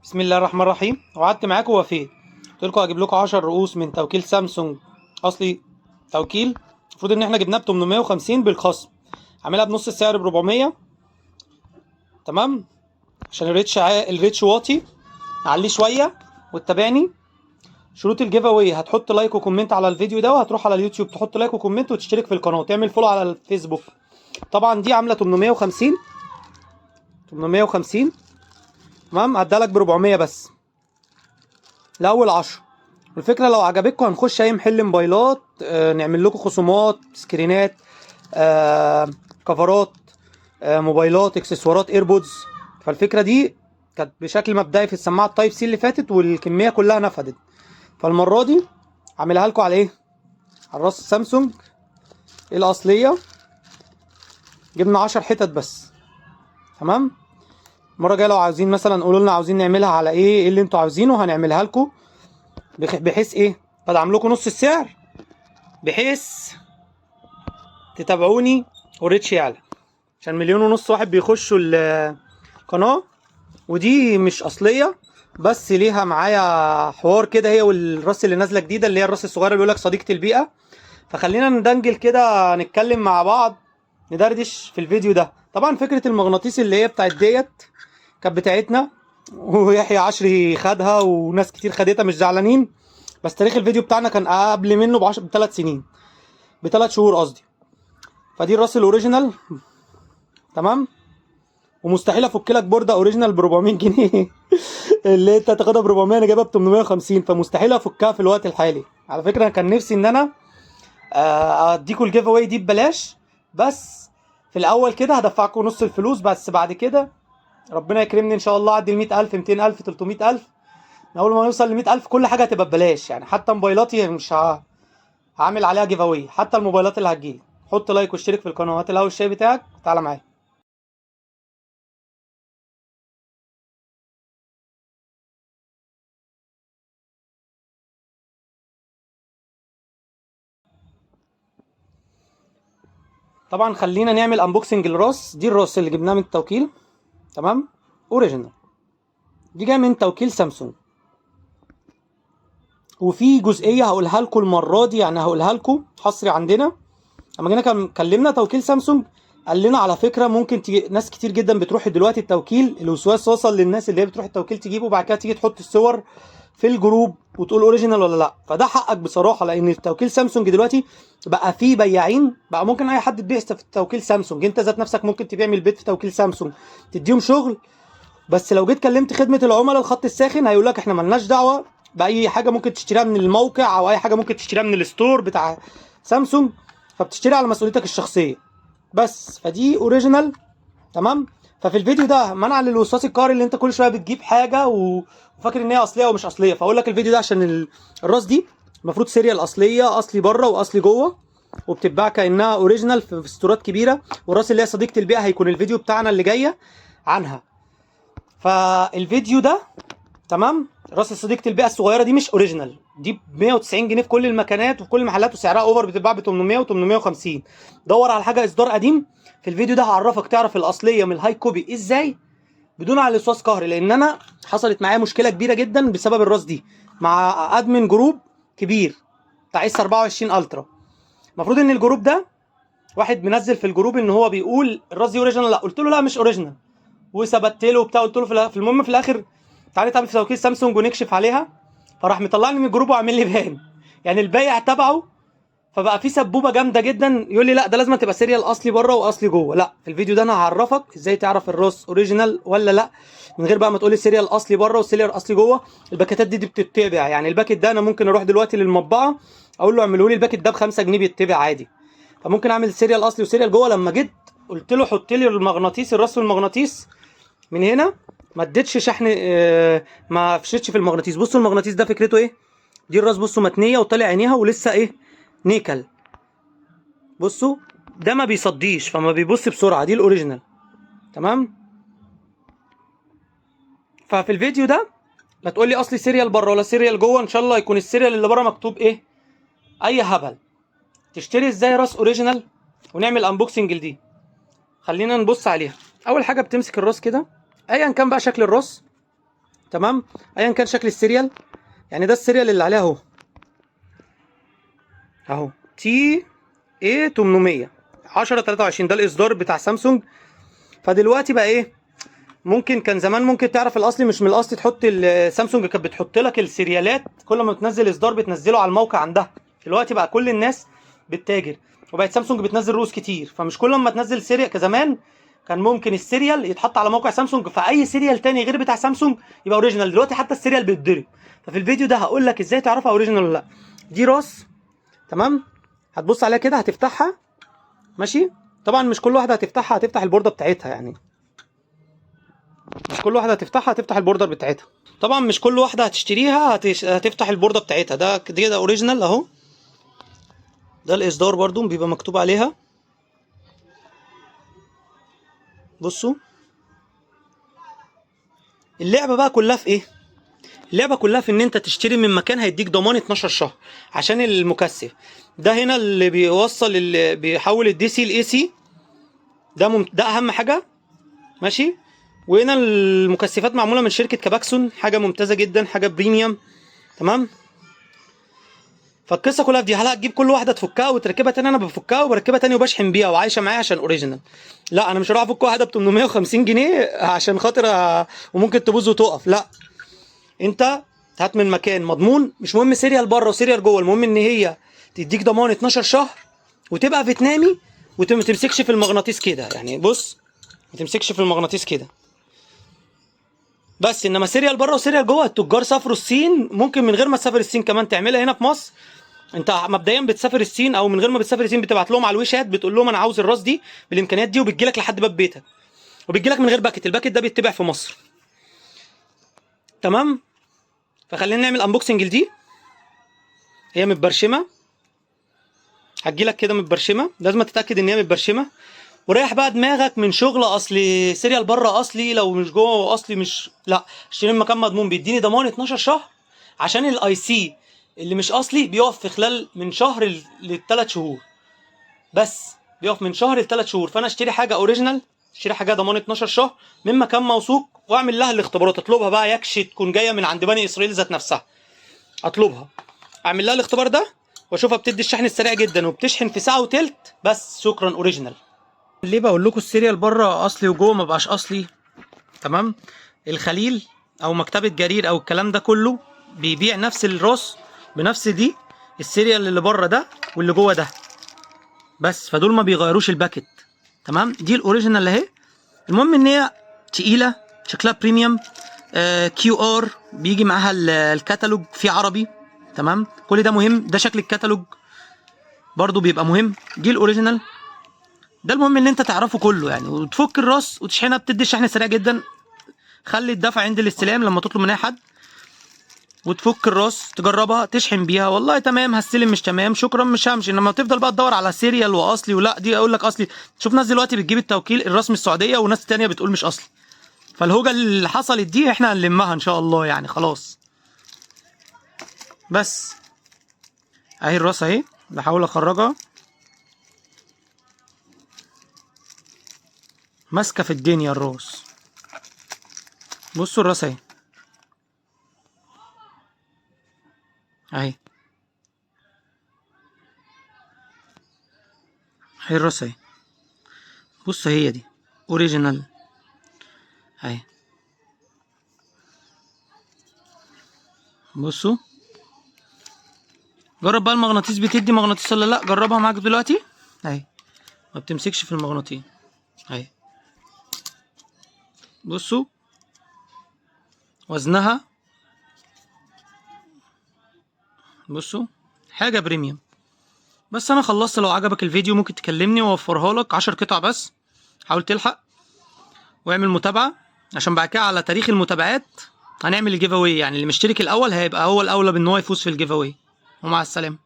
بسم الله الرحمن الرحيم. وقعدت معاكم وفيت قلت لكم هجيب لكم 10 رؤوس من توكيل سامسونج اصلي توكيل. المفروض ان احنا جبناه ب 850 بالخصم، عاملها بنص السعر ب 400. تمام، عشان الريتش واطي، اعليه شويه وتتابعني. شروط الجيف اواي: هتحط لايك وكومنت على الفيديو ده، وهتروح على اليوتيوب تحط لايك وكومنت وتشترك في القناه وتعمل فولو على الفيسبوك. طبعا دي عامله 850. تمام، هديها لك ب 400 بس لاول 10. الفكره لو عجبتكم هنخش اي محل موبايلات، نعمل لكم خصومات، سكرينات، كفرات، موبايلات، اكسسوارات، ايربودز. فالفكره دي كانت بشكل مبدئي في السماعه التايب سي اللي فاتت، والكميه كلها نفدت. فالمره دي عاملها لكم على ايه؟ على راس سامسونج الاصليه. جبنا 10 حتت بس. تمام، المره الجايه لو عاوزين مثلا قولوا لنا عاوزين نعملها على ايه اللي انتوا عاوزينه هنعملها لكم، بحيث ايه بدعم لكم نص السعر، بحيث تتابعوني والريتش يعلى، عشان 1.5 مليون واحد بيخشوا القناة. ودي مش أصلية، بس ليها معايا حوار كده، هي والراس اللي نازلة جديدة اللي هي الراس الصغيرة اللي بيقولك صديقة البيئة. فخلينا ندنجل كده نتكلم مع بعض، ندردش في الفيديو ده. طبعا فكرة المغناطيس اللي هي بتاعت ديت كانت بتاعتنا، ويحيى عشري خدها وناس كتير خدتها، مش زعلانين. بس تاريخ الفيديو بتاعنا كان قبل منه ب3 سنين، ب3 شهور قصدي. فدي الراس الاوريجينال. تمام، ومستحيل افك لك بورده اوريجينال ب 400 جنيه. اللي انت تاخدها ب 400 انا جايبها ب 850، فمستحيل افكها في الوقت الحالي. على فكره انا كان نفسي ان انا اديكوا الجيف اواي دي ببلاش، بس في الاول كده هدفعكم نص الفلوس، بس بعد كده ربنا يكرمني ان شاء الله اعدي ال 100,000، 200,000، 300,000. اول ما نوصل ل 100,000 كل حاجه هتبقى ببلاش، يعني حتى موبايلاتي مش هعمل عليها جيف اواي، حتى الموبايلات اللي هتجيلي. حط لايك واشترك في القناه، هات الاول الشاي بتاعك تعالى معايا. طبعا خلينا نعمل انبوكسنج الراس دي. الراس اللي جبناها من التوكيل، تمام، اوريجينال. دي جايه من توكيل سامسونج، وفي جزئيه هقولها لكم المره دي، يعني هقولها لكم حصري عندنا. لما جينا كلمنا توكيل سامسونج قال لنا على فكره ممكن تيجي ناس كتير جدا بتروح دلوقتي التوكيل، الوسواس وصل للناس اللي هي بتروح التوكيل تجيبه وبعد كده تيجي تحط الصور في الجروب وتقول اوريجينال ولا لا. فده حقك بصراحه، لان التوكيل سامسونج دلوقتي بقى فيه بياعين، بقى ممكن اي حد تبيع في توكيل سامسونج. انت ذات نفسك ممكن تبيع من البيت في توكيل سامسونج، تديهم شغل. بس لو جيت كلمت خدمه العملاء الخط الساخن هيقول لك احنا ملناش دعوه باي حاجه ممكن تشتريها من الموقع، او اي حاجه ممكن تشتريها من الستور بتاع سامسونج، فبتشتري على مسؤوليتك الشخصيه بس. فدي اوريجينال. تمام. ففي الفيديو ده منع للوسواس القهري اللي انت كل شويه بتجيب حاجه وفاكر ان هي اصليه ومش اصليه. فاقول لك الفيديو ده عشان الراس دي المفروض سيريال اصليه، اصلي بره واصلي جوه، وبتتباع كانها اوريجينال في ستورات كبيره. والراس اللي هي صديقه البيئه هيكون الفيديو بتاعنا اللي جايه عنها. فالفيديو ده تمام، راس صديقه البيئه الصغيره دي مش اوريجينال، دي ب 190 جنيه في كل المكانات وفي كل المحلات، وسعرها اوفر، بتتباع ب 800 و850. دور على حاجه اصدار قديم. في الفيديو ده هعرفك تعرف الاصليه من الهاي كوبي ازاي بدون على الوسواس قهري، لان انا حصلت معايا مشكله كبيره جدا بسبب الراس دي مع ادمن جروب كبير بتاع اس 24 الترا. المفروض ان الجروب ده واحد منزل في الجروب ان هو بيقول الراس دي اوريجينال، لا قلت له لا مش اوريجينال، وثبت له وبتاع. قلت له في المهم في الاخر تعالى تعمل في توكيل سامسونج ونكشف عليها. فراح مطلعني من الجروب وعامل لي بان، يعني البايع تبعه. فبقى في سبوبه جامده جدا، يقول لي لا ده لازم تبقى سيريال اصلي بره واصلي جوه. لا، في الفيديو ده انا هعرفك ازاي تعرف الراس اوريجينال ولا لا، من غير بقى ما تقول لي سيريال اصلي بره والسيريال اصلي جوه. الباكيتات دي بتتبع، يعني الباكيت ده انا ممكن اروح دلوقتي للمطبعه اقول له اعملوا لي الباكيت ده ب 5 جنيه بيتبع عادي. فممكن اعمل سيريال اصلي وسيريال جوه. لما جيت قلت له حط لي المغناطيس، الراس والمغناطيس من هنا، ما اديتش شحن، ما فشتش في المغناطيس. بصوا المغناطيس ده فكرته ايه. دي الراس بصوا متنيه وطالع عينيها ولسه ايه، نيكل. بصوا ده ما بيصديش فما بيبص بسرعه، دي الاوريجينال. تمام. ففي الفيديو ده لا تقول لي اصلي سيريال بره ولا سيريال جوه، ان شاء الله يكون السيريال اللي بره مكتوب ايه، اي هبل. تشتري ازاي راس اوريجينال ونعمل انبوكسنج لدي. خلينا نبص عليها. اول حاجه بتمسك الراس كده، ايا كان بقى شكل الراس، تمام، ايا كان شكل السيريال. يعني ده السيريال اللي عليه اهو تي ايه 800 1023، ده الاصدار بتاع سامسونج. فدلوقتي بقى ايه، ممكن كان زمان ممكن تعرف الاصلي مش من الاصلي، تحط سامسونج كانت بتحط لك السيريالات كل ما تنزل اصدار بتنزله على الموقع عندها. دلوقتي بقى كل الناس بتتاجر، وبقت سامسونج بتنزل رؤوس كتير، فمش كل ما تنزل سيريال كزمان كان ممكن السيريال يتحط على موقع سامسونج، فاي سيريال تاني غير بتاع سامسونج يبقى اوريجينال. دلوقتي حتى السيريال بيتضرب. ففي الفيديو ده هقول لك ازاي تعرفها اوريجينال ولا لا. دي راس، تمام، هتبص عليها كده هتفتحها، ماشي. طبعا مش كل واحده هتفتحها هتفتح البورده بتاعتها، يعني مش كل واحده هتفتحها هتفتح البوردر بتاعتها. طبعا مش كل واحده هتشتريها هتفتح البورده بتاعتها. ده كده اوريجينال اهو، ده الاصدار برضو بيبقى مكتوب عليها. بصوا اللعبه بقى كلها في ايه، اللعبه كلها في ان انت تشتري من مكان هيديك ضمان 12 شهر عشان المكثف. ده هنا اللي بيوصل، اللي بيحول الدي سي لاي سي، ده اهم حاجه، ماشي. وهنا المكثفات معموله من شركه كاباكسون، حاجه ممتازه جدا، حاجه بريميوم، تمام. فالقصه كلها في دي، هل هتجيب كل واحده تفكها وتركبها تاني؟ انا بفكها وبركبها تاني وبشحن بيها وعايشه معايا عشان اوريجينال. لا انا مش هروح افك واحده ب 850 جنيه عشان خاطر وممكن تبوظ وتقف. لا، انت هات من مكان مضمون، مش مهم سيريال بره وسيريال جوه، المهم ان هي تديك ضمان 12 شهر وتبقى فيتنامي وما تمسكش في المغناطيس كده. يعني بص، ما تمسكش في المغناطيس كده بس. انما سيريال بره وسيريال جوه، التجار سافروا الصين، ممكن من غير ما تسافر الصين كمان تعملها هنا في مصر. انت مبدئيا بتسافر الصين، او من غير ما بتسافر الصين بتبعت لهم على الويشات بتقول لهم انا عاوز الراس دي بالامكانيات دي، وبتجي لك لحد باب بيتك، وبتجي لك من غير باكت. الباكت ده بيتباع في مصر، تمام. فخلينا نعمل انبوكسنج لدي، هي متبرشمه، هتجي لك كده متبرشمه، لازم تتاكد ان هي متبرشمه. وريح بقى دماغك من شغل اصلي سيريال بره اصلي، لو مش جوه اصلي مش، لا، اشتري من مكان مضمون بيديني ضمان 12 شهر. عشان الاي سي اللي مش اصلي بيقف في خلال من شهر ل3 شهور، بس بيقف من شهر ل3 شهور. فانا اشتري حاجه اوريجينال، اشتري حاجه ضمان 12 شهر من مكان موثوق، واعمل لها الاختبارات. اطلبها بقى يكش تكون جايه من عند بني اسرائيل ذات نفسها، اطلبها اعمل لها الاختبار ده واشوفها بتدي الشحن السريع جدا وبتشحن في ساعه وتلت بس. شكرا اوريجينال. ليه بقول لكم السيريال بره اصلي وجوه ما بقاش اصلي؟ تمام. الخليل او مكتبه جرير او الكلام ده كله بيبيع نفس الراس بنفس دي السيريال اللي بره ده واللي جوه ده بس، فدول ما بيغيروش الباكت، تمام. دي الاوريجينال اهي. المهم ان هي تقيله، شكلها بريميوم، كيو ار بيجي معاها الكتالوج في عربي، تمام. كل ده مهم، ده شكل الكتالوج برضو بيبقى مهم. دي الاوريجينال، ده المهم ان انت تعرفه كله يعني. وتفك الراس وتشحنها، بتدي الشحن سريع جدا. خلي الدفع عند الاستلام لما تطلب من اي حد، وتفك الراس تجربها تشحن بيها، والله تمام هستلم، مش تمام شكرا مش همشي. انما تفضل بقى تدور على سيريال واصلي ولا دي اقول لك اصلي. شوف ناس دلوقتي بتجيب التوكيل الراس من السعوديه وناس تانية بتقول مش اصلي. فالهوجه اللي حصلت دي احنا هنلمها ان شاء الله يعني، خلاص. بس اهي الراس اهي، بحاول اخرجها، ماسكه في الدنيا الراس. بصوا الراس اهي، اهي اهي الراس اهي. بص هي دي اوريجينال اهي. بصوا جرب بقى المغناطيس بتدي مغناطيس ولا لا، جربها معاك دلوقتي اهي، ما بتمسكش في المغناطيس اهي. بصوا وزنها، بصوا حاجه بريميوم. بس انا خلصت، لو عجبك الفيديو ممكن تكلمني واوفرها لك 10 قطع بس، حاول تلحق واعمل متابعه عشان بعد كده على تاريخ المتابعات هنعمل الجيف اواي. يعني اللي مشترك الاول هيبقى هو الاولى بان هو يفوز في الجيف اواي. ومع السلامه.